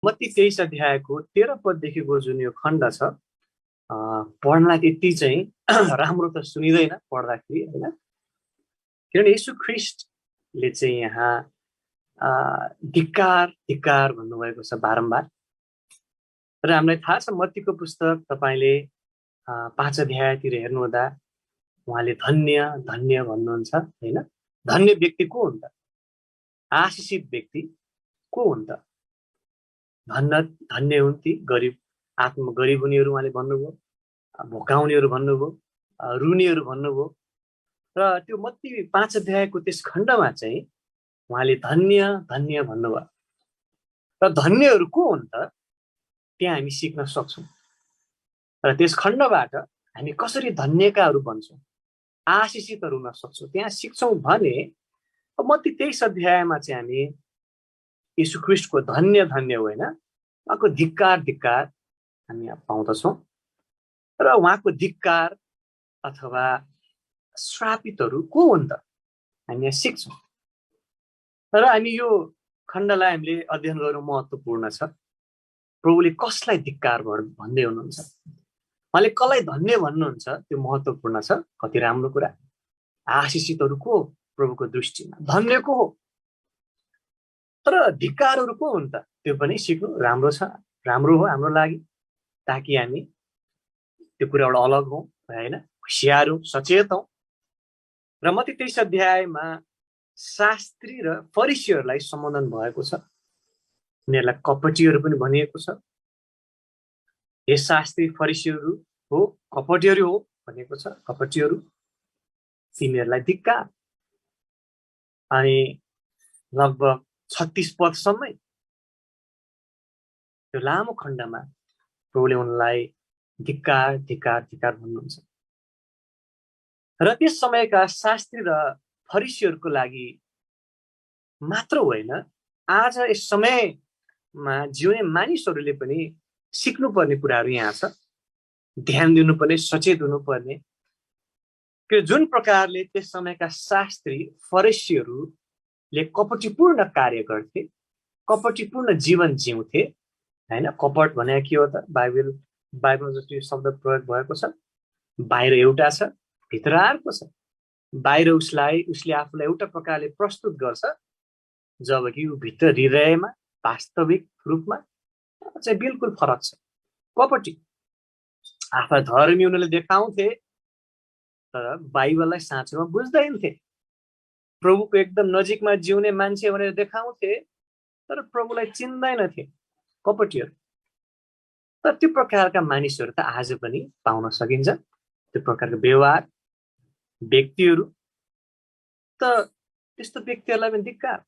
मत्ती 23 अध्यायको 13 पददेखिको जुन यो खण्ड छ, पढ्नलाई त्यति चाहिँ राम्रो त सुनिँदैन पढ्दाखेरि, होइन? किनभने यीशु ख्रिस्टले चाहिँ यहाँ धिक्कार धिक्कार भन्नुभएको छ बारम्बार। र हामीलाई थाहा छ मत्तीको पुस्तक तपाईँले 5 अध्यायतिर हेर्नुहुँदा उहाँले धन्य धन्य भन्नुहुन्छ, होइन? धन्य व्यक्ति को हुन् त? आशिषित व्यक्ति को हुन् त? धन्य धन्य हुन् ती गरिब, गरीब हुनेहरू उहाँले भन्नुभयो, भोकाउनेहरू भन्नुभयो, रुनीहरू भन्नुभयो। र त्यो मत्ती 5 अध्यायको त्यस खण्डमा चाहिँ उहाँले धन्य धन्य भन्नुभयो। र धन्यहरू को हुन् त? त्यहाँ हामी सिक्न सक्छौँ। र त्यस खण्डबाट हामी कसरी धन्यकाहरू बन्छौँ, आशिषितहरू हुन सक्छौँ, त्यहाँ सिक्छौँ भने मत्ती 23 अध्यायमा चाहिँ हामी यीशु ख्रिस्टको धन्य धन्य होइन, उहाँको धिक्कार धिक्कार हामी पाउँदछौँ। र उहाँको धिक्कार अथवा श्रापितहरू को हुन् त? हामी यहाँ सिक्छौँ। र हामी यो खण्डलाई हामीले अध्ययन गर्नु महत्त्वपूर्ण छ। प्रभुले कसलाई धिक्कार भन्दै हुनुहुन्छ, उहाँले कसलाई धन्य भन्नुहुन्छ, त्यो महत्त्वपूर्ण छ। कति राम्रो कुरा। आशिषितहरू को प्रभुको दृष्टिमा, धन्य को हो? तर धिक्कारहरू को हुन् त? त्यो पनि सिक्नु राम्रो छ, राम्रो हो हाम्रो लागि, ताकि हामी त्यो कुराबाट अलग हौँ, होइन? होसियार हौँ, सचेत हौँ। र मत्ती 23 अध्यायमा शास्त्री र फरिसीहरूलाई सम्बोधन भएको छ। उनीहरूलाई कपटीहरू पनि भनिएको छ। हे शास्त्री फरिसीहरू हो, कपटीहरू हो भनेको छ। कपटीहरू, तिमीहरूलाई धिक्कार। अनि लगभग 36 पदसम्मै त्यो लामो खण्डमा प्रभुले उनलाई धिक्कार धिक्कार धिक्कार भन्नुहुन्छ। र त्यस समयका शास्त्री र फरिसीहरूको लागि मात्र होइन, आज यस समयमा जिउने मानिसहरूले पनि सिक्नुपर्ने कुराहरू यहाँ छ। ध्यान दिनुपर्ने, सचेत हुनुपर्ने। कि जुन प्रकारले त्यस समयका शास्त्री फरिसीहरूले कपटीपूर्ण कार्य गर्थे, कपटीपूर्ण जीवन जिउँथे, होइन? कपट भने के हो त? बाइबलमा जस्तो यो शब्द प्रयोग भएको छ, बाहिर एउटा छ, भित्र अर्को छ। बाहिर उसले आफूलाई एउटा प्रकारले प्रस्तुत गर्छ, जबकि ऊ भित्र हृदयमा वास्तविक रूपमा चाहिँ बिल्कुल फरक छ। कपटी आफूलाई धर्मी उनीहरूले देखाउँथे, तर बाइबललाई साँचोमा बुझ्दैनथे। प्रभुको एकदम नजिकमा जिउने मान्छे भनेर देखाउँथे, तर प्रभुलाई चिन्दैनथे, कपटीहरू। तर त्यो प्रकारका मानिसहरू त आज पनि पाउन सकिन्छ, त्यो प्रकारको व्यवहार व्यक्तिहरू। त त्यस्तो व्यक्तिहरूलाई पनि धिक्कार।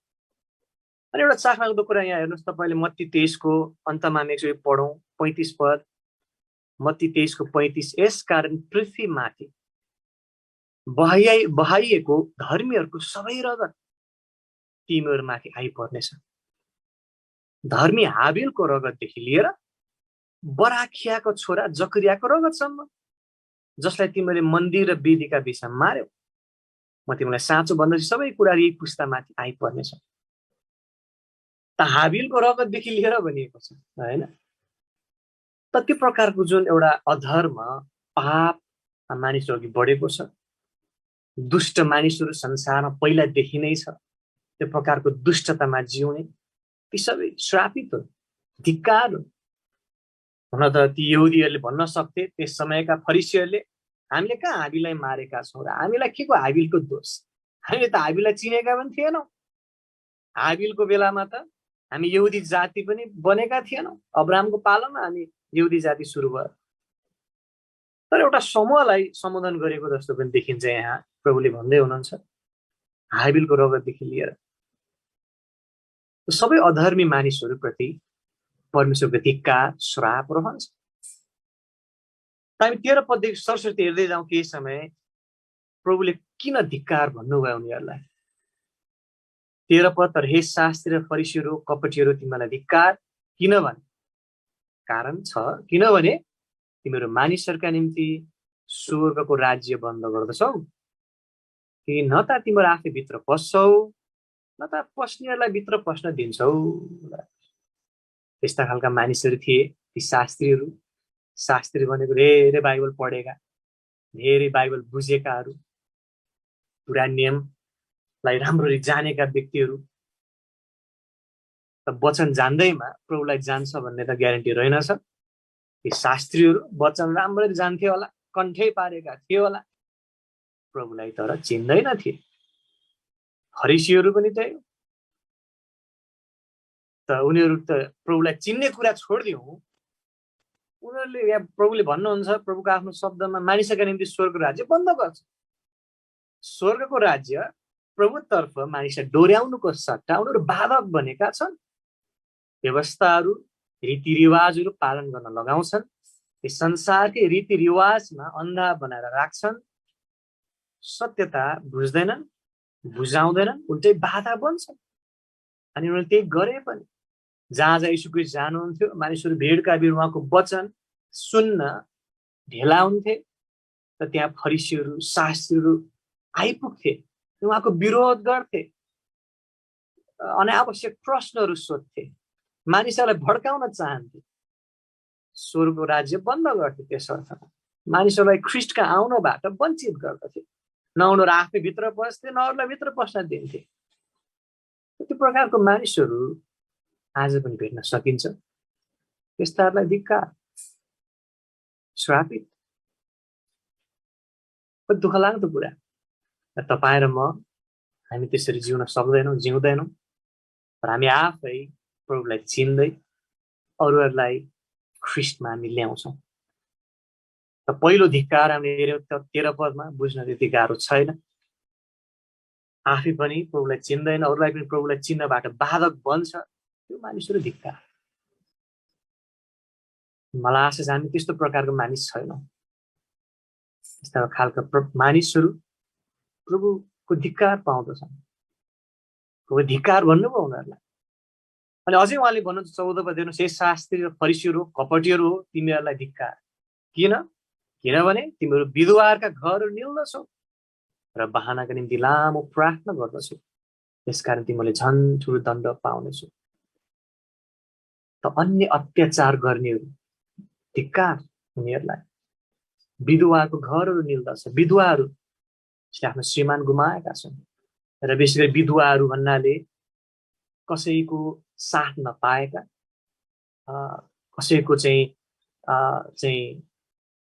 अनि एउटा चाखलाग्दो कुरा यहाँ हेर्नुहोस् तपाईँले, मत्ती 23 को अन्तमा एकचोटि पढौँ, 35 पद। मत्ती 23 को 35, यस कारण पृथ्वीमाथि बहाइएको धर्मीहरूको सबै रगत तिमीहरूमाथि आइपर्नेछ। धर्मी हाबिलको रगतदेखि लिएर बराखियाको छोरा जकरियाको रगतसम्म, जसलाई तिमीले मन्दिर र वेदीका विषयमा मार्यौ। म तिमीलाई साँचो भन्दछु, सबै कुरा यही पुस्तामाथि आइपर्नेछ। त हाबिलको रगतदेखि लिएर भनिएको छ, होइन? त त्यो प्रकारको जुन एउटा अधर्म पाप मानिसहरू अघि बढेको छ, दुष्ट मानिसहरू संसारमा पहिलादेखि नै छ, त्यो प्रकारको दुष्टतामा जिउने ती सबै श्रापित हुन्, धिक्कार हुन्। हुन त ती यहुदीहरूले भन्न सक्थे, त्यस समयका फरिसीहरूले, हामीले कहाँ हाबिललाई मारेका छौँ र हामीलाई के को हाबिलको दोष? हामीले त हाबिललाई चिनेका पनि थिएनौँ। हाबिलको बेलामा त हामी यहुदी जाति पनि बनेका थिएनौँ। अब्राहमको पालोमा हामी यहुदी जाति सुरु भयो। तर एउटा समूहलाई सम्बोधन गरेको जस्तो पनि देखिन्छ यहाँ। प्रभुले भन्दै हुनुहुन्छ, हाबिलको रगतदेखि लिएर सबै अधर्मी मानिसहरूप्रति परमेश्वरको धिक्कार श्राप रहन्छ। हामी 13 पददेखि सरस्वती हेर्दै जाउँ केही समय, प्रभुले किन धिक्कार भन्नुभयो उनीहरूलाई। 13 पद, तर हे शास्त्री र फरिसीहरू कपटीहरू, तिमीलाई धिक्कार, किनभने कारण छ, किनभने तिमीहरू मानिसहरूका निम्ति स्वर्गको राज्य बन्द गर्दछौ, कि न त तिमीहरू आफै भित्र पस्छौ, न त पस्नेहरूलाई भित्र पस्न दिन्छौ। त्यस्ता खालका मानिसहरू थिए ती शास्त्रीहरू। शास्त्री भनेको धेरै बाइबल पढेका, धेरै बाइबल बुझेकाहरू, पुरा नियमलाई राम्ररी जानेका व्यक्तिहरू। त वचन जान्दैमा प्रभुलाई जान्छ भन्ने त ग्यारेन्टी रहेनछ। ती शास्त्रीहरू वचन राम्ररी जान्थे होला, कण्ठै पारेका थिए होला, प्रभुलाई तर चिन्दैन थिए। फरिसीहरू पनि त्यही। त उनीहरू त प्रभुलाई चिन्ने कुरा छोडिदिउँ, उनीहरूले यहाँ प्रभुले भन्नुहुन्छ प्रभुको आफ्नो शब्दमा मानिसका निम्ति स्वर्गको राज्य बन्द गर्छ। स्वर्गको राज्य प्रभुतर्फ मानिसलाई डोर्याउनुको सट्टा उनीहरू बाधक बनेका छन्। व्यवस्थाहरू, रीतिरिवाजहरू पालन गर्न लगाउँछन्। यस संसारकै रीतिरिवाजमा अन्धा बनाएर राख्छन्। सत्यता बुझ्दैनन्, बुझाउँदैनन्, उल्टै बाधा बन्छन्। अनि उनीहरूले त्यही गरे पनि। जहाँ जहाँ यीशु क्रिस्ट जानुहुन्थ्यो, मानिसहरू भिडका भिड उहाँको वचन सुन्न ढेला हुन्थे। र त्यहाँ फरिसीहरू, शास्त्रीहरू आइपुग्थे, उहाँको विरोध गर्थे, अनावश्यक प्रश्नहरू सोध्थे, मानिसहरूलाई भड्काउन चाहन्थे, स्वर्गको राज्य बन्द गर्थे। त्यस अर्थमा मानिसहरूलाई ख्रिस्टका आउनबाट वञ्चित गर्दथे। न उनीहरू आफै भित्र पस्थे, न अरूलाई भित्र पस्न दिन्थे। त्यो प्रकारको मानिसहरू आज पनि भेट्न सकिन्छ। त्यस्ताहरूलाई धिक्कार, श्रापित। दुःख लाग्दो कुरा। तपाईँ र म, हामी त्यसरी जिउन सक्दैनौँ, जिउँदैनौँ। र हामी आफै प्रभुलाई चिन्दै अरूहरूलाई ख्रिस्टमा हामी ल्याउँछौँ। त पहिलो धिक्कार हामीले हेऱ्यौँ 13 पदमा, बुझ्न त्यति गाह्रो छैन। आफै पनि प्रभुलाई चिन्दैन, अरूलाई पनि प्रभुलाई चिन्नबाट बाधक बन्छ, त्यो मानिसहरू धिक्कार। मलाई आशा छ हामी त्यस्तो प्रकारको मानिस छैनौँ। त्यस्ता खालका मानिसहरू प्रभुको धिक्कार पाउँदछन्। प्रभु धिक्कार भन्नुभयो उनीहरूलाई। अनि अझै उहाँले भन्नुहुन्छ 14 पद हेर्नुहोस्, हे शास्त्री र फरिसीहरू हो, कपटीहरू हो, तिमीहरूलाई धिक्कार। किन? किनभने तिमीहरू विधवाहरूका घरहरू निल्दछौ र बहानाका निम्ति लामो प्रार्थना गर्दछौ, त्यसकारण तिमीले झन् ठुलो दण्ड पाउनेछौ। त अन्य अत्याचार गर्नेहरू धिक्कार उनीहरूलाई। विधवाको घरहरू निल्दछ। विधवाहरू आफ्नो श्रीमान गुमाएका छन्। र विशेष गरी विधवाहरू भन्नाले कसैको साथ नपाएका, कसैको चाहिँ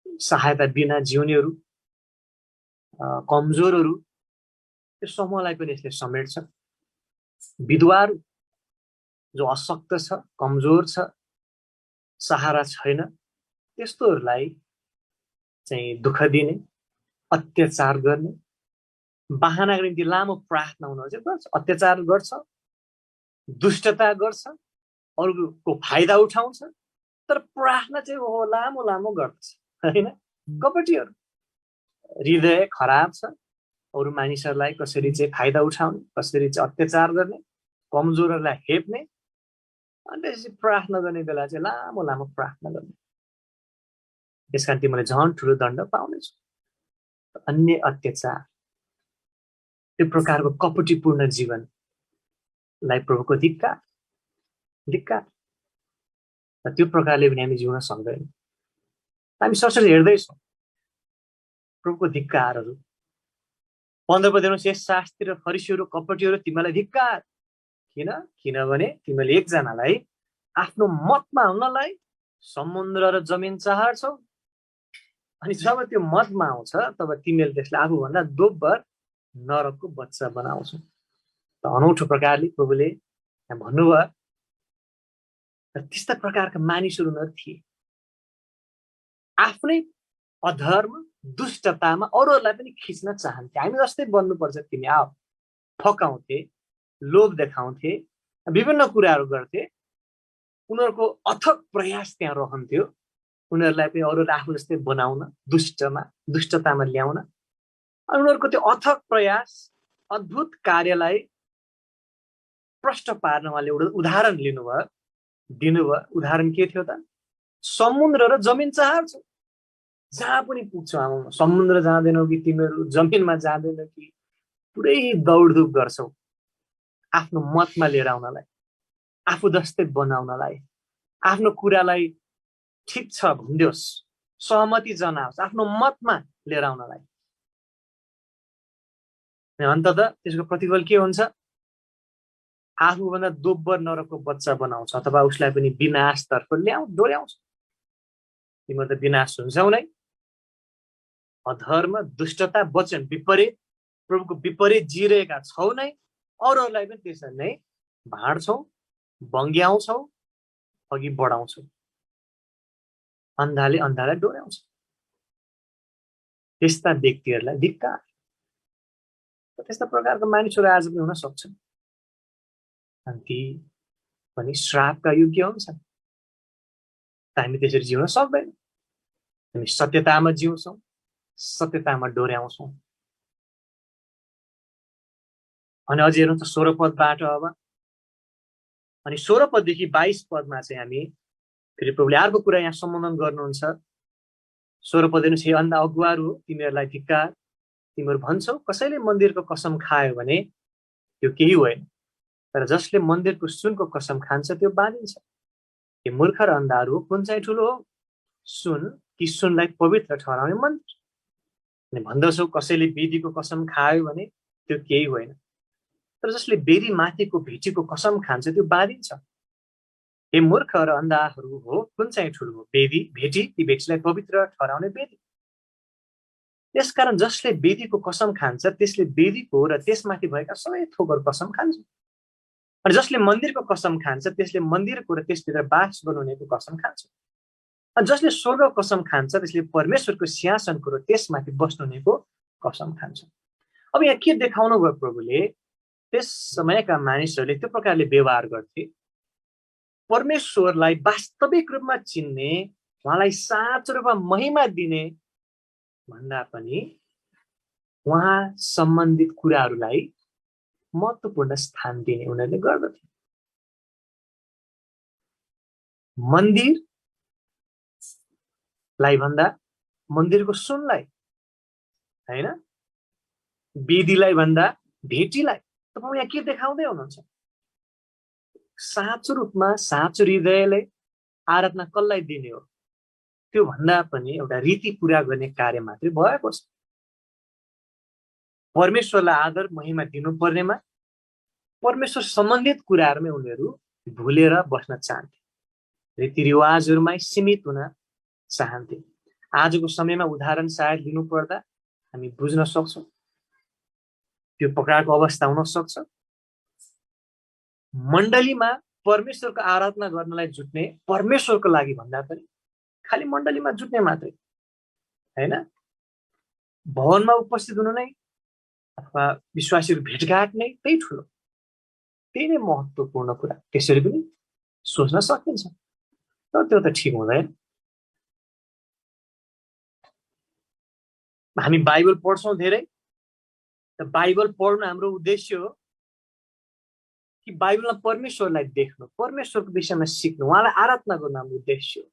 सहायता बिना जिउनेहरू, कमजोरहरू, त्यो समूहलाई पनि यसले समेट्छ। विधवाहरू जो अशक्त छ, कमजोर छ, सहारा छैन, त्यस्तोहरूलाई चाहिँ दुःख दिने, अत्याचार गर्ने, बहानाको निम्ति लामो प्रार्थना उनीहरू चाहिँ गर्छ। अत्याचार गर्छ, दुष्टता गर्छ, अरूको फाइदा उठाउँछ, तर प्रार्थना चाहिँ हो लामो लामो गर्दछ, होइन? कपटीहरू, हृदय खराब छ, अरू मानिसहरूलाई कसरी चाहिँ फाइदा उठाउने, कसरी चाहिँ अत्याचार गर्ने, कमजोरहरूलाई हेप्ने, अनि त्यसपछि प्रार्थना गर्ने बेला चाहिँ लामो लामो प्रार्थना गर्ने। त्यसकारण तिमीले झन् ठुलो दण्ड पाउनेछौ। अन्य अत्याचार, त्यो प्रकारको कपटीपूर्ण जीवनलाई प्रभुको धिक्कार, धिक्कार। र त्यो प्रकारले पनि हामी जिउन सक्दैनौँ। हामी सरसरी हेर्दैछौँ प्रभुको धिक्कारहरू। 15 पद हेर्नुहोस्, यस शास्त्री र फरिसीहरू कपटीहरू तिमीलाई धिक्कार। किन? किनभने तिमीले एकजनालाई आफ्नो मतमा हुनलाई समुद्र र जमिन चाहन्छौ, अनि जब त्यो मतमा आउँछ तब तिमीले त्यसलाई आफूभन्दा दोब्बर नरकको बच्चा बनाउँछौ। त अनौठो प्रकारले प्रभुले भन्नुभयो। त्यस्ता प्रकारका मानिसहरू उनीहरू थिए, आफ्नै अधर्म दुष्टतामा अरूहरूलाई पनि खिच्न चाहन्थे। हामी जस्तै बन्नुपर्छ तिमी, आऊ, फकाउँथे, लोभ देखाउँथे, विभिन्न कुराहरू गर्थे। उनीहरूको अथक प्रयास त्यहाँ रहन्थ्यो, उनीहरूलाई पनि अरूलाई आफू जस्तै बनाउन, दुष्टतामा ल्याउन। अनि उनीहरूको त्यो अथक प्रयास, अद्भुत कार्यलाई प्रष्ट पार्न उहाँले एउटा उदाहरण लिनुभयो, दिनुभयो। उदाहरण के थियो त? समुद्र र जमिन चाहन्छ। जहाँ पनि पुग्छौ, आमा, समुद्र जाँदैनौ कि तिमीहरू जमिनमा जाँदैनौ कि पुरै दौडधुप गर्छौ आफ्नो मतमा लिएर आउनलाई, आफू जस्तै बनाउनलाई, आफ्नो कुरालाई ठिक छ भनिदियोस्, सहमति जनाओस्, आफ्नो मतमा लिएर आउनलाई। अन्ततः त्यसको प्रतिफल के हुन्छ? आफूभन्दा दोब्बर नरकको बच्चा बनाउँछ अथवा उसलाई पनि विनाशतर्फ डोर्याउँछ। तिम्रो त विनाश हुन्छौ नै। अधर्म, दुष्टता, वचन विपरीत, प्रभुको विपरीत जिरहेका छौ नै, अरूहरूलाई पनि त्यसरी नै भाँड्छौ, बङ्ग्याउँछौ, अघि बढाउँछौ। अन्धाले अन्धालाई डोर्याउँछ। त्यस्ता व्यक्तिहरूलाई धिक्कार। त्यस्ता प्रकारका मानिसहरू आज पनि हुन सक्छन्, अनि ती पनि श्रापका योग्य हुन्छन्। हामी त्यसरी जिउन सक्दैनौँ। हामी सत्यतामा जिउँछौँ, सत्यतामा डोर्याउँछौँ। अनि अझै हेर्नु त 16 पदबाट अब, अनि 16 पददेखि 22 पदमा चाहिँ हामी फेरि प्रभुले अर्को कुरा यहाँ सम्बोधन गर्नुहुन्छ। 16 पद हेर्नुहोस्, हे अन्धा अगुवाहरू, तिमीहरूलाई धिक्कार, तिमीहरू भन्छौ कसैले मन्दिरको कसम खायो भने त्यो केही होइन, तर जसले मन्दिरको सुनको कसम खान्छ त्यो बाँधिन्छ। हे मूर्ख र अन्धाहरू, कुन चाहिँ ठुलो हो, सुन कि सुनलाई पवित्र ठहराउने मन्दिर? अनि भन्दछौ कसैले वेदीको कसम खायो भने त्यो केही होइन, तर जसले वेदी माथिको भेटीको कसम खान्छ त्यो बाँधिन्छ। हे मूर्ख र अन्धाहरू हो, कुन चाहिँ ठुलो हो, वेदी भेटी ती भेटीलाई पवित्र ठहराउने वेदी? त्यसकारण जसले वेदीको कसम खान्छ त्यसले वेदीको र त्यसमाथि भएका सबै थोकहरू कसम खान्छ। अनि जसले मन्दिरको कसम खान्छ त्यसले मन्दिरको र त्यसभित्र बास गर्नुहुनेको कसम खान्छ। अनि जसले स्वर्गको कसम खान्छ त्यसले परमेश्वरको सिंहासनको र त्यसमाथि बस्नुहुनेको कसम खान्छ। अब यहाँ के देखाउनु भयो प्रभुले? त्यस समयका मानिसहरूले त्यो प्रकारले व्यवहार गर्थे। परमेश्वरलाई वास्तविक रूपमा चिन्ने, उहाँलाई साँचो रूपमा महिमा दिने भन्दा पनि उहाँ सम्बन्धित कुराहरूलाई महत्त्वपूर्ण स्थान दिने उनीहरूले गर्दथे। मन्दिरलाई भन्दा मन्दिरको सुनलाई, होइन, वेदीलाई भन्दा भेटीलाई। तपाईँ यहाँ के देखाउँदै हुनुहुन्छ? साँचो रूपमा साँचो हृदयले आराधना कसलाई दिने हो, त्यो भन्दा पनि एउटा रीति पूरा गर्ने कार्य मात्रै भएको छ। परमेश्वरलाई आदर महिमा दिनुपर्नेमा परमेश्वर सम्बन्धित कुराहरूमै उनीहरू भुलेर बस्न चाहन्थे, रीतिरिवाजहरूमै सीमित हुन चाहन्थे। आजको समयमा उदाहरण सायद लिनु पर्दा हामी बुझ्न सक्छौँ त्यो प्रकारको अवस्था हुन सक्छ। मण्डलीमा परमेश्वरको आराधना गर्नलाई जुट्ने, परमेश्वरको लागि भन्दा पनि खालि मण्डलीमा जुट्ने मात्रै, होइन, भवनमा उपस्थित हुनु नै अथवा विश्वासीहरू भेटघाट नै त्यही ठुलो, त्यही नै महत्त्वपूर्ण कुरा। त्यसरी पनि सोच्न सकिन्छ, तर त्यो त ठिक हुँदैन। हामी बाइबल पढ्छौँ धेरै, त बाइबल पढ्नु हाम्रो उद्देश्य हो कि बाइबलमा परमेश्वरलाई देख्नु, परमेश्वरको विषयमा सिक्नु, उहाँलाई आराधना गर्नु हाम्रो उद्देश्य हो।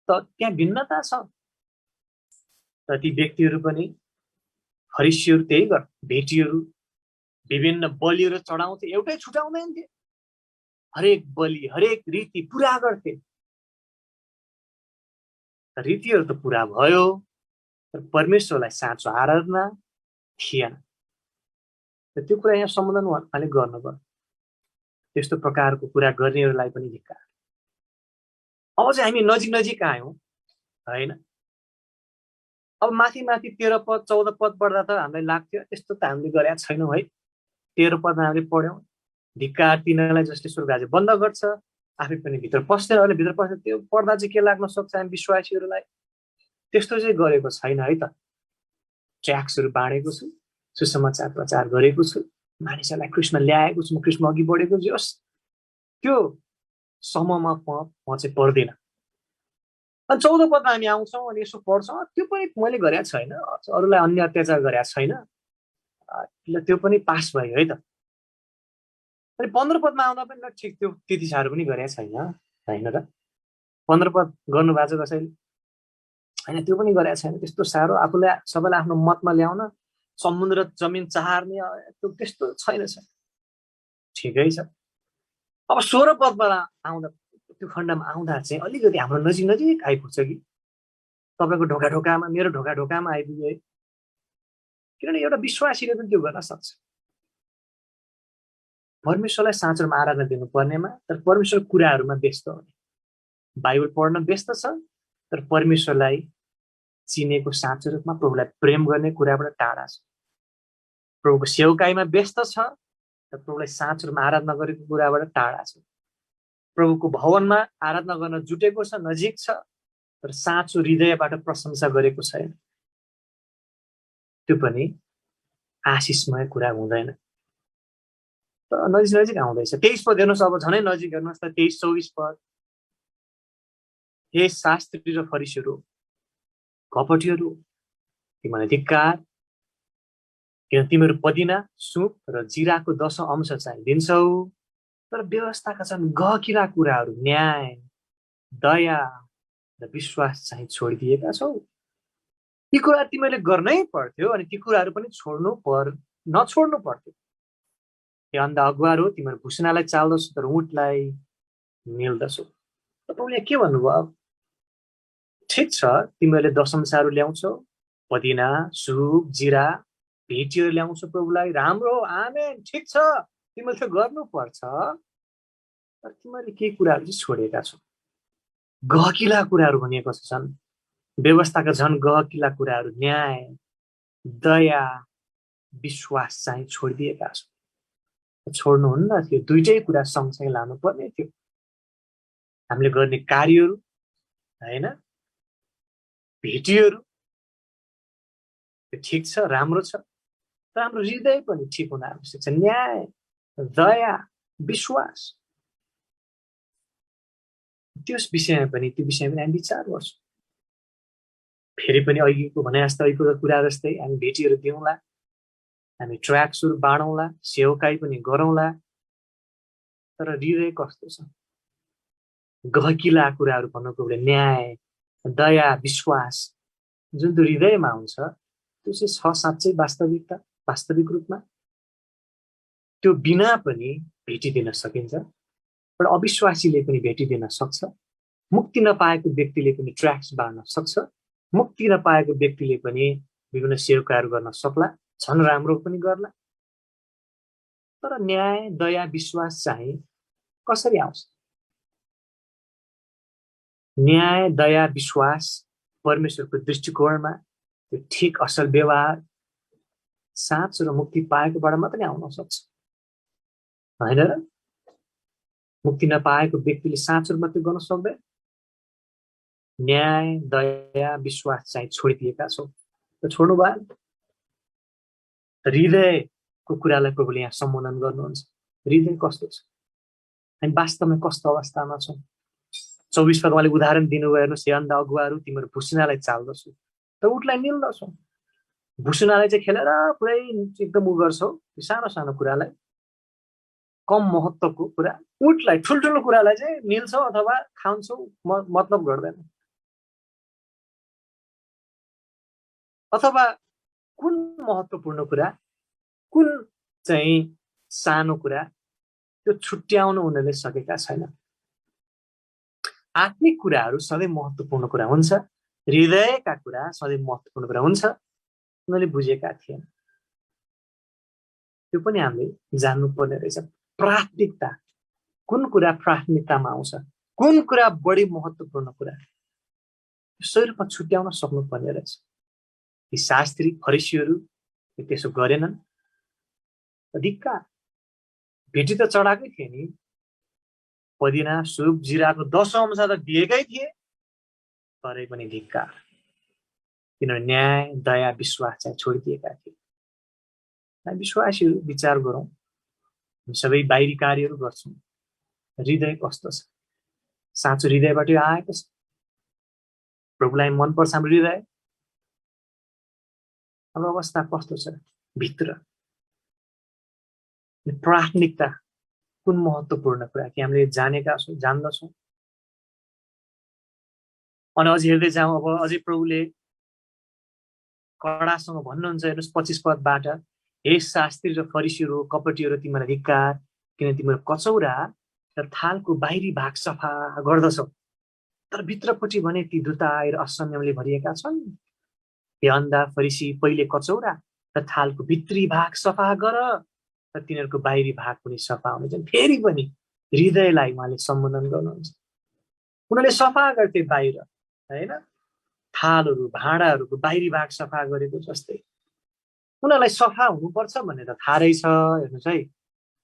त त्यहाँ भिन्नता छ। र ती व्यक्तिहरू पनि, फरिसीहरू त्यही गर, भेटीहरू विभिन्न बलिहरू चढाउँथे, एउटै छुटाउँदैन थिए, हरेक बलि हरेक रीति पुरा गर्थे। रीतिहरू त पुरा भयो, तर परमेश्वरलाई साँचो आराधना थिएन। त्यो कुरा यहाँ सम्बोधन उहाँले गर्नुभयो। त्यस्तो प्रकारको कुरा गर्नेहरूलाई पनि धिक्कार। अब चाहिँ हामी नजिक नजिक आयौँ, होइन। अब माथि माथि 13 पद 14 पद पढ्दा त हामीलाई लाग्थ्यो त्यस्तो त हामीले गरेका छैनौँ है। 13 पदमा हामीले पढ्यौँ, धिक्कार तिनीहरूलाई जसले स्वर्ग राज्य बन्द गर्छ, आफै पनि भित्र पस्दैन, अहिले भित्र पस्दैन। त्यो पढ्दा चाहिँ के लाग्न सक्छ हामी विश्वासीहरूलाई? त्यस्तो चाहिँ गरेको छैन है त। ट्याक्सहरू बाँडेको छु, सुसमाचार प्रचार गरेको छु, मानिसहरूलाई कृष्ण ल्याएको छु, म कृष्ण अघि बढेको छु, त्यो समूहमा म चाहिँ पर्दैन। अनि 14 पदमा हामी आउँछौँ अनि यसो पढ्छौँ, त्यो पनि मैले गरेका छैन, अरूलाई अन्य अत्याचार गरेका छैन, त्यो पनि पास भयो है त। अनि 15 पदमा आउँदा पनि ल ठिक, त्यो त्यति साह्रो पनि गरेका छैन, होइन र। 15 पद गर्नुभएको छ कसैले? होइन, त्यो पनि गरेका छैन त्यस्तो साह्रो, आफूलाई सबैलाई आफ्नो मतमा ल्याउन, समुद्र जमिन चार्ने, त्यो त्यस्तो छैन। ठिकै छ। अब 16 पदबाट आउँदा त्यो खण्डमा आउँदा चाहिँ अलिकति हाम्रो नजिक नजिक आइपुग्छ कि तपाईँको ढोका ढोकामा मेरो ढोका ढोकामा आइपुग्यो है। किनभने एउटा विश्वासीले पनि त्यो गर्न सक्छ। परमेश्वरलाई साँचोमा आराधना दिनुपर्नेमा तर परमेश्वर कुराहरूमा व्यस्त हो, बाइबल पढ्न व्यस्त छ तर परमेश्वरलाई चिनेको साँचो रूपमा प्रभुलाई प्रेम गर्ने कुराबाट टाढा छ। प्रभुको सेवकाईमा व्यस्त छ तर प्रभुलाई साँचो रूपमा आराधना गरेको कुराबाट टाढा छ। प्रभुको भवनमा आराधना गर्न जुटेको छ, नजिक छ तर साँचो हृदयबाट प्रशंसा गरेको छैन। त्यो पनि आशिषमय कुरा हुँदैन। तर नजिक नजिक आउँदैछ। 23 पद हेर्नुहोस्, अब झनै नजिक हेर्नुहोस् त 23-24 पद। हे शास्त्री र फरिसीहरू, कपटीहरू, तिमीलाई धिक्कार, किन तिमीहरू पदिना, सुप र जिराको 10 अंश चाहिँ दिन्छौ तर व्यवस्थाका छन् गहकिला कुराहरू, न्याय, दया र विश्वास चाहिँ छोडिदिएका छौ। ती कुरा तिमीले गर्नै पर्थ्यो अनि ती कुराहरू पनि नछोड्नु पर्थ्यो। हे अन्ध अगुवाहरू, तिमीहरू भुसुनालाई चाल्दछौ तर ऊँटलाई निल्दछौ। प्रभुले के भन्नुभयो? ठिक छ, तिमीहरूले दशंशाहरू ल्याउँछौ, पदिना, सुप, जिरा, भेटीहरू ल्याउँछौ प्रभुलाई, राम्रो, आमेन, ठिक छ, तिमीले त गर्नुपर्छ। तर तिमीहरूले के कुराहरू चाहिँ छोडेका छौ? गहकिला कुराहरू भनिएको छन्, व्यवस्थाका झन् गहकिला कुराहरू, न्याय, दया, विश्वास चाहिँ छोडिदिएका छौ। छोड्नुहुन्न थियो, दुईटै कुरा सँगसँगै लानुपर्ने थियो। हामीले गर्ने कार्यहरू हैन, भेटीहरू ठिक छ, राम्रो छ, तर हाम्रो हृदय पनि ठिक हुन आवश्यक छ। न्याय, दया, विश्वास, त्यो विषयमा पनि हामी विचार गर्छौँ। फेरि पनि अघिको भने जस्तो अघिको कुरा जस्तै हामी भेटीहरू दिउँला, हामी ट्र्याक्सहरू बाँडौँला, सेवकाई पनि गरौँला, तर हृदय कस्तो छ? गहकिला कुराहरू भन्नुको भने न्याय, दया, विश्वास जुन त्यो हृदयमा हुन्छ त्यो चाहिँ छ साँच्चै वास्तविक रूपमा। त्यो बिना पनि भेटिदिन सकिन्छ। एउटा अविश्वासीले पनि भेटिदिन सक्छ, मुक्ति नपाएको व्यक्तिले पनि ट्र्याक्स बाँड्न सक्छ, मुक्ति नपाएको व्यक्तिले पनि विभिन्न सेवकाहरू गर्न सक्ला, झन् राम्रो पनि गर्ला। तर न्याय, दया, विश्वास चाहिँ कसरी आउँछ? न्याय, दया, विश्वास परमेश्वरको दृष्टिकोणमा त्यो ठिक असल व्यवहार, साँचो र मुक्ति पाएकोबाट मात्रै आउन सक्छ, होइन र? मुक्ति नपाएको व्यक्तिले साँचो मात्रै गर्न सक्दैन। न्याय, दया, विश्वास चाहिँ छोडिदिएका छौ, त छोड्नु भएन। हृदयको कुरालाई प्रभुले यहाँ सम्बोधन गर्नुहुन्छ। हृदय कस्तो छ, हामी वास्तवमा कस्तो अवस्थामा छौँ? 24 पद उहाँले उदाहरण दिनुभयो, हेर्नुहोस्, हे अन्ध अगुवाहरू, तिमीहरू भुसुनालाई चाल्दछौ त ऊँटलाई निल्दछौ। भुसुनालाई चाहिँ खेलेर पुरै एकदम उ गर्छौ, सानो सानो कुरालाई, कम महत्त्वको कुरा। ऊँटलाई, ठुल्ठुलो कुरालाई चाहिँ निल्छौ अथवा खान्छौ, मतलब गर्दैन। अथवा कुन महत्त्वपूर्ण कुरा, कुन चाहिँ सानो कुरा, त्यो छुट्याउन उनीहरूले सकेका छैन। आत्मिक कुराहरू सधैँ महत्त्वपूर्ण कुरा हुन्छ, हृदयका कुरा सधैँ महत्त्वपूर्ण कुरा हुन्छ, उनीहरूले बुझेका थिएन। त्यो पनि हामीले जान्नुपर्ने रहेछ। प्राथमिकता, कुन कुरा प्राथमिकतामा आउँछ, कुन कुरा बढी महत्त्वपूर्ण कुरा, सही रूपमा छुट्याउन सक्नुपर्ने रहेछ। ती शास्त्री फरिसीहरू त्यसो गरेनन्। धिक्कार, भेटी त चढाएकै थिए नि, पदिना, सुप, जिराको 10 अंश त दिएकै थिए, तरै पनि धिक्कार, किनभने न्याय, दया, विश्वास चाहिँ छोडिदिएका थिए। विश्वासीहरू विचार गरौँ, सबै बाहिरी कार्यहरू गर्छौँ, हृदय कस्तो छ? साँचो हृदयबाट आएको छ? प्रभुलाई मनपर्छ हाम्रो हृदय? हाम्रो अवस्था कस्तो छ भित्र? प्राथमिकता, कुन महत्त्वपूर्ण कुरा कि हामीले जानेका छौँ, जान्दछौँ? अनि अझै हेर्दै जाउँ, अब अझै प्रभुले कडासँग भन्नुहुन्छ, हेर्नुहोस् 25 पदबाट, हे शास्त्री र फरिसीहरू, कपटीहरू, तिमीलाई धिक्कार, किन तिमीहरू कचौरा र थालको बाहिरी भाग सफा गर्दछौ, तर भित्रपट्टि भने ती दुताइ र असंयमले भरिएका छन्। हे अन्धा फरिसी, पहिले कचौरा र थालको भित्री भाग सफा गर, र तिनीहरूको बाहिरी भाग पनि सफा हुनेछन्। फेरि पनि हृदयलाई उहाँले सम्बोधन गर्नुहुन्छ। उनीहरूले सफा गर्थे बाहिर, होइन, थालहरू भाँडाहरूको बाहिरी भाग सफा गरेको जस्तै। उनीहरूलाई सफा हुनुपर्छ भन्ने त थाहा रहेछ। हेर्नुहोस् है,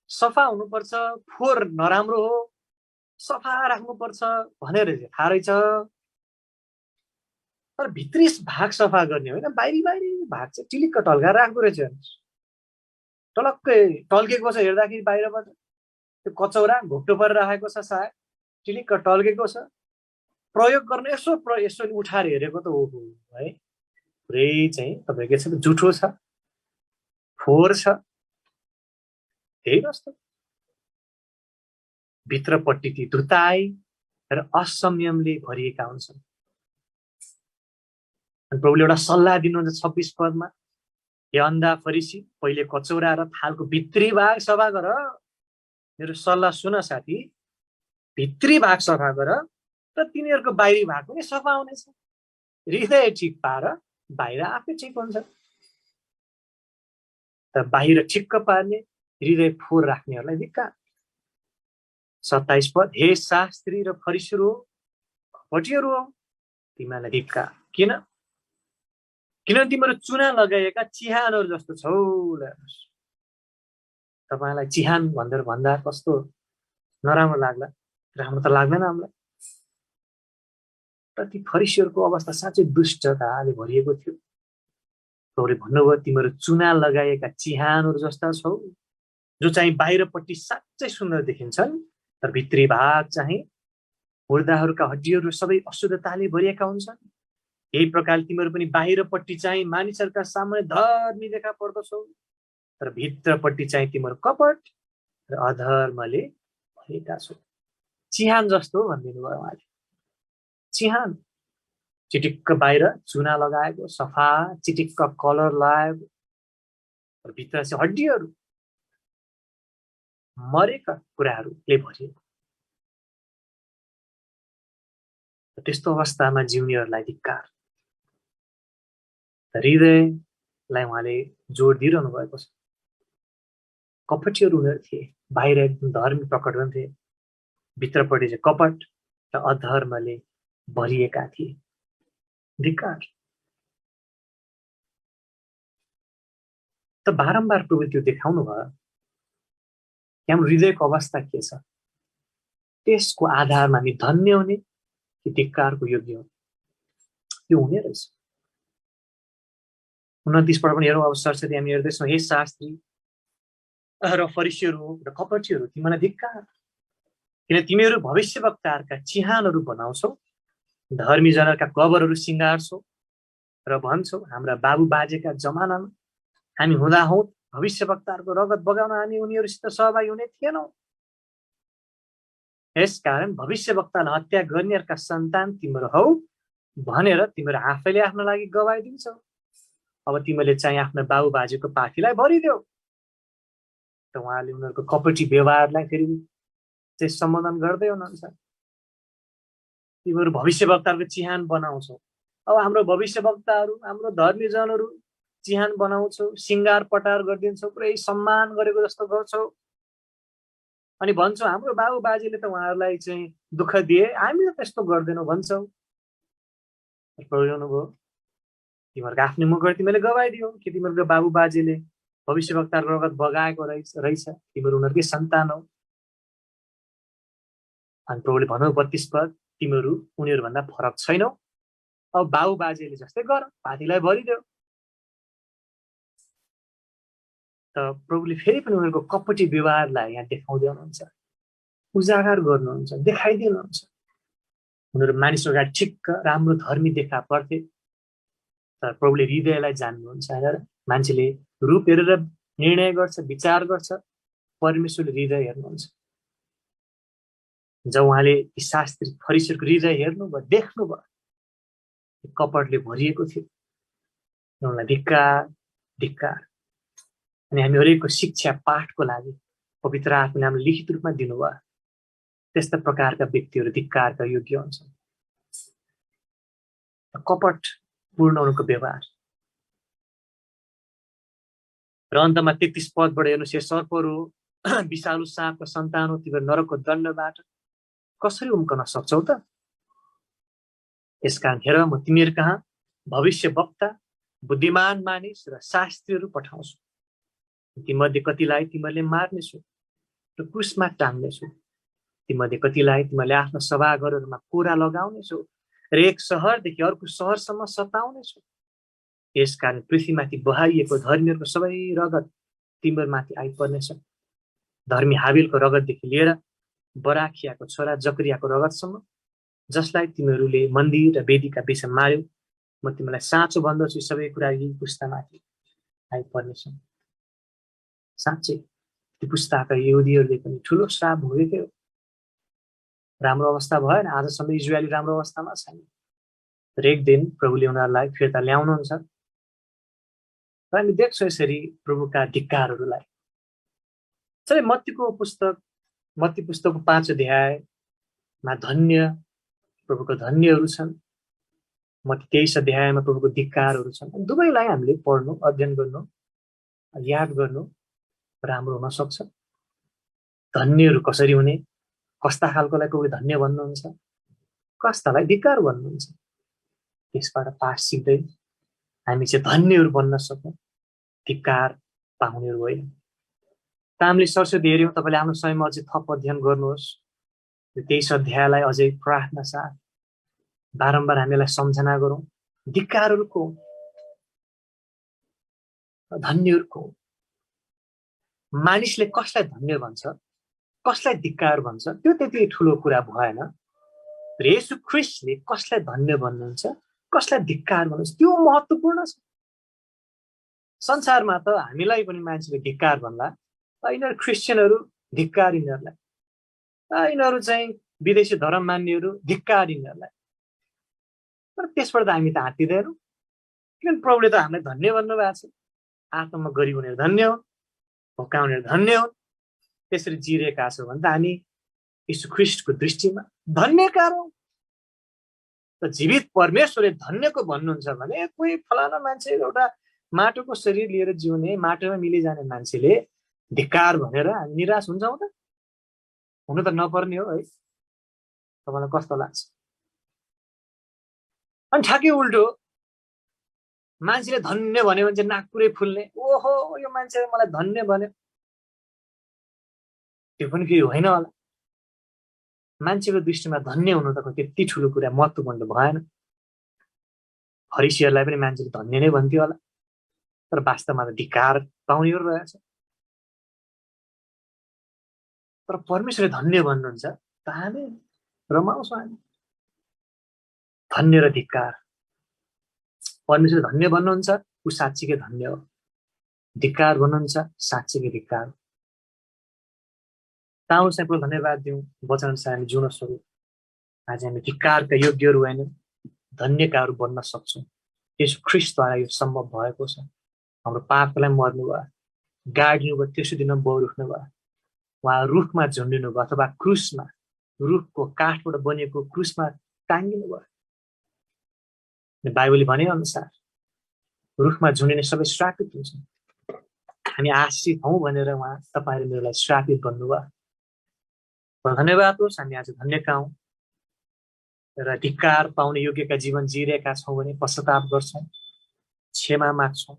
सफा हुनुपर्छ, फोहोर नराम्रो हो, सफा राख्नुपर्छ भनेर थाहा रहेछ। तर भित्री भाग सफा गर्ने होइन, बाहिरी बाहिरी भाग चाहिँ टिलिक्क टल्काएर राख्दो रहेछ। हेर्नुहोस्, टलक्कै टल्केको छ हेर्दाखेरि बाहिरबाट। त्यो कचौरा घोप्टो परेर राखेको छ, सायद टिलिक्क टल्केको छ। प्रयोग गर्न यसो उठाएर हेरेको त हो है, पुरै चाहिँ तपाईँको छ जुठो छ, फोहोर छ। त्यही जस्तो भित्रपट्टि ती धुताइ र असंयमले भरिएका हुन्छन्। प्रभुले एउटा सल्लाह दिनुहुन्छ 26 पदमा, हे अन्धा फरिसी, पहिले कचौरा र थालको भित्री भाग सफा गर। मेरो सल्लाह सुन साथी, भित्री भाग सफा गर र तिनीहरूको बाहिरी भाग पनि सफा हुनेछ। हृदय ठिक पार, बाहिर आफै ठिक हुन्छ। त बाहिर ठिक्क पार्ने, हृदय फोहोर राख्नेहरूलाई धिक्कार। 27 पद, हे शास्त्री र फरिसीहरू हो, कपटीहरू हो, तिमीलाई धिक्कार। किनभने तिमीहरू चुना लगाएका चिहानहरू जस्तो छौ। तपाईँलाई चिहान भनेर भन्दा कस्तो नराम्रो लाग्ला? राम्रो त लाग्दैन हामीलाई। तर ती फरिसीहरूको अवस्था साँच्चै दुष्टताले भरिएको थियो। प्रभुले भन्नुभयो, तिमीहरू चुना लगाएका चिहानहरू जस्ता छौ, जो चाहिँ बाहिरपट्टि साँच्चै सुन्दर देखिन्छन्, तर भित्री भाग चाहिँ मुर्दाहरूका हड्डीहरू सबै अशुद्धताले भरिएका हुन्छन्। यही प्रकारले तिमीहरू पनि बाहिरपट्टि चाहिँ मानिसहरूका सामने धर्मी देखा पर्दछौ, तर भित्रपट्टि चाहिँ तिमीहरू कपट र अधर्मले भरिएका छौ। चिहान जस्तो भनिदिनु भयो उहाँले। चिहान चिटिक्क बाहिर चुना लगाएको, सफा चिटिक्क कलर लगाएको, र भित्र चाहिँ हड्डीहरू, मरेका कुराहरूले भरिएको। त्यस्तो अवस्थामा जिउनेहरूलाई धिक्कार। हृदयलाई उहाँले जोड दिइरहनु भएको छ। कपटीहरू उनीहरू थिए, बाहिर एकदम धर्मी प्रकट हुन्थे, भित्रपट्टि चाहिँ कपट र अधर्मले भरिएका थिए। धिक्कार। त बारम्बार प्रभु त्यो देखाउनु भयो। हाम्रो हृदयको अवस्था के छ, त्यसको आधारमा हामी धन्य हुने कि धिक्कारको योग्य हो, त्यो हुने रहेछ। 29 पढ पनि हेरौँ। अब सरस्वती हामी हेर्दैछौँ, हे शास्त्री र फरिसीहरू र कपटीहरू, तिमीलाई धिक्कार, किन तिमीहरू भविष्यवक्ताहरूका चिहानहरू बनाउँछौ, धर्मीजनका कबरहरू सिँगार्छौ र भन्छौ, हाम्रा बाबु बाजेका जमानामा हामी हुँदाहुँ भविष्यवक्ताहरूको रगत बगाउन हामी उनीहरूसित सहभागी हुने थिएनौँ। यसकारण भविष्यवक्तालाई हत्या गर्नेहरूका सन्तान तिमीहरू हौ भनेर तिमीहरू आफैले आफ्नो लागि गवाई दिन्छौ। अब तिमीले चाहिँ आफ्नो बाबु बाजेको पाखीलाई भरिदेऊ। त उहाँले उनीहरूको कपटी व्यवहारलाई फेरि चाहिँ सम्बोधन गर्दै हुनुहुन्छ। तिमीहरू भविष्यवक्ताहरूको चिहान बनाउँछौ। अब हाम्रो भविष्यवक्ताहरू, हाम्रो धर्मीजनहरू चिहान बनाउँछौ, सिङ्गार पटार गरिदिन्छौ, पुरै सम्मान गरेको जस्तो गर्छौ, अनि भन्छौ हाम्रो बाबु बाजेले त उहाँहरूलाई चाहिँ दुःख दिए, हामीले त्यस्तो गर्दैनौँ भन्छौ। भयो तिमीहरूको आफ्नो मुखबाट तिमीले गवाई दियौ कि तिमीहरूको बाबु बाजेले भविष्यवक्ताहरूको रगत बगाएको रहेछ, तिमीहरू उनीहरूकै सन्तान हौ। अनि प्रभुले भन्नु 32 पद, तिमीहरू उनीहरूभन्दा फरक छैनौ। अब बाबु बाजेले जस्तै गर, पाथीलाई भरिदेऊ। त प्रभुले फेरि पनि उनीहरूको कपटी व्यवहारलाई यहाँ देखाउँदै हुनुहुन्छ, उजागर गर्नुहुन्छ, देखाइदिनुहुन्छ। उनीहरू मानिसहरू अगाडि ठिक्क राम्रो धर्मी देखा पर्थे, तर प्रभुले हृदयलाई जान्नुहुन्छ। हेर, मान्छेले रूप हेरेर निर्णय गर्छ, विचार गर्छ, परमेश्वरले हृदय हेर्नुहुन्छ। जब उहाँले शास्त्री फरिसीहरूको हृदय हेर्नुभयो, देख्नुभयो, कपटले भरिएको थियो, उनीहरूलाई धिक्कार धिक्कार। अनि हामी हरेकको शिक्षा पाठको लागि पवित्र आत्माले हामीले लिखित रूपमा दिनुभयो। त्यस्ता प्रकारका व्यक्तिहरू धिक्कारका योग्य हुन्छन्। कपट पूर्ण उनको व्यवहार। र अन्तमा 33 पदबाट हेर्नुहोस्, हे सर्पहरू विषालु साँपका सन्तान हो, तिम्रो नरकको दण्डबाट कसरी उम्कन सक्छौ त? यसकारण हेर, म तिमीहरू कहाँ भविष्य वक्ता, बुद्धिमान मानिस र शास्त्रीहरू पठाउँछु। तीमध्ये कतिलाई तिमीहरूले मार्नेछु र क्रुसमा टाङ्नेछु। तीमध्ये कतिलाई तिमीहरूले आफ्नो सभाघरहरूमा कोरा लगाउनेछौ र एक सहरदेखि अर्को सहरसम्म सताउनेछौ। यसकारण पृथ्वीमाथि बहाइएको धर्मीहरूको सबै रगत तिमीहरूमाथि आइपर्नेछ। धर्मी हाबिलको रगतदेखि लिएर बराखियाको छोरा जकरियाको रगतसम्म, जसलाई तिमीहरूले मन्दिर र वेदीका विषयमा मार्यो, म तिमीलाई साँचो भन्दछु, सबै कुरा यी पुस्तामाथि आइपर्नेछ। साँच्चै ती पुस्ताका यहुदीहरूले पनि ठुलो श्राप भोगेकै हो। राम्रो अवस्था भएन, आजसम्म इजरायली राम्रो अवस्थामा छैन। तर एक दिन प्रभुले उनीहरूलाई फिर्ता ल्याउनुहुन्छ र हामी देख्छौँ यसरी प्रभुका धिक्कारहरूलाई। चले मत्ती पुस्तकको 5 अध्यायमा धन्य प्रभुको धन्यहरू छन्। मत्ती 23 अध्यायमा प्रभुको धिक्कारहरू छन्। दुवैलाई हामीले पढ्नु, अध्ययन गर्नु, याद गर्नु राम्रो हुन सक्छ। धन्यहरू कसरी हुने, कस्ता खालकोलाई प्रभुले धन्य भन्नुहुन्छ, कस्तालाई धिक्कार भन्नुहुन्छ, त्यसबाट पाठ सिक्दै हामी चाहिँ धन्यहरू बन्न सक्छौँ, धिक्कार पाउनेहरू होइन। त हामीले सरस्वती हेऱ्यौँ। तपाईँले आफ्नो समयमा अझै थप अध्ययन गर्नुहोस्। 23 अध्यायलाई अझै प्रार्थना साथ बारम्बार हामीलाई सम्झना गरौँ। धिक्कारहरूको धन्यहरूको मानिसले कसलाई धन्य भन्छ, कसलाई धिक्कार भन्छ, त्यो त्यति ठुलो कुरा भएन। येशू ख्रीष्टले कसलाई धन्य भन्नुहुन्छ, कसलाई धिक्कार भन्नुहुन्छ, त्यो महत्त्वपूर्ण छ। संसारमा त हामीलाई पनि मान्छेले धिक्कार भन्ला, यिनीहरू क्रिस्चियनहरू धिक्कार यिनीहरूलाई, यिनीहरू चाहिँ विदेशी धर्म मान्नेहरू धिक्कार यिनीहरूलाई। तर त्यसबाट त हामी त हाँतिँदैनौँ, किनभने प्रभुले त हामीलाई धन्य भन्नुभएको छ। आत्मामा गरिब हुनेहरू धन्य हुन्, भोका हुनेहरू धन्य हुन्। त्यसरी जिरेका छौँ भने त हामी यीशु ख्रीष्टको दृष्टिमा धन्यकार हौँ। त जीवित परमेश्वरले धन्यको भन्नुहुन्छ भने कोही फलाना मान्छे एउटा माटोको शरीर लिएर जिउने, माटोमा मिलिजाने मान्छेले धिक्कार भनेर हामी निराश हुन्छौँ त? हुनु त नपर्ने हो है। तपाईँलाई कस्तो लाग्छ? अनि ठ्याक्कै उल्टो मान्छेले धन्य भन्यो भने चाहिँ नाक पुरै फुल्ने, ओहो यो मान्छेले मलाई धन्य भन्यो, त्यो पनि फेरि होइन होला। मान्छेको दृष्टिमा धन्य हुनु त त्यति ठुलो कुरा महत्त्वपूर्ण भएन। फरिसीहरूलाई पनि मान्छेले धन्य नै भन्थ्यो होला, तर वास्तवमा त धिक्कार पाउनेहरू रहेछ। तर परमेश्वरले धन्य भन्नुहुन्छ त हामी रमाउँछौँ। हामी धन्य र धिक्कार, परमेश्वरले धन्य भन्नुहुन्छ ऊ साँच्चीकै धन्य हो, धिक्कार भन्नुहुन्छ साँच्चीकै धिक्कार हो। ताउँ चाहिँ धन्यवाद दिउँ, वचन अनुसार हामी जिउन सक्यौँ। आज हामी धिक्कारका योग्यहरू होइन, धन्यकाहरू बन्न सक्छौँ। यसो ख्रीष्टद्वारा यो सम्भव भएको छ। हाम्रो पापलाई मर्नुभयो, गाड्नु भयो, त्यसो दिन बौर उठ्नु भयो, उहाँ रुखमा झुन्डिनु भयो अथवा क्रुसमा, रुखको काठबाट बनिएको क्रुसमा टाङ्गिनु भयो। बाइबलले भने अनुसार रुखमा झुन्डिने सबै श्रापित हुन्छन्। हामी आश्रित हौँ भनेर उहाँ तपाईँले मेरोलाई श्रापित भन्नुभयो। धन्यवाद होस्, हामी आज धन्यका हौँ र धिक्कार पाउने योग्यका जीवन जिरहेका छौँ भने पश्चाताप गर्छौँ, क्षमा माग्छौँ।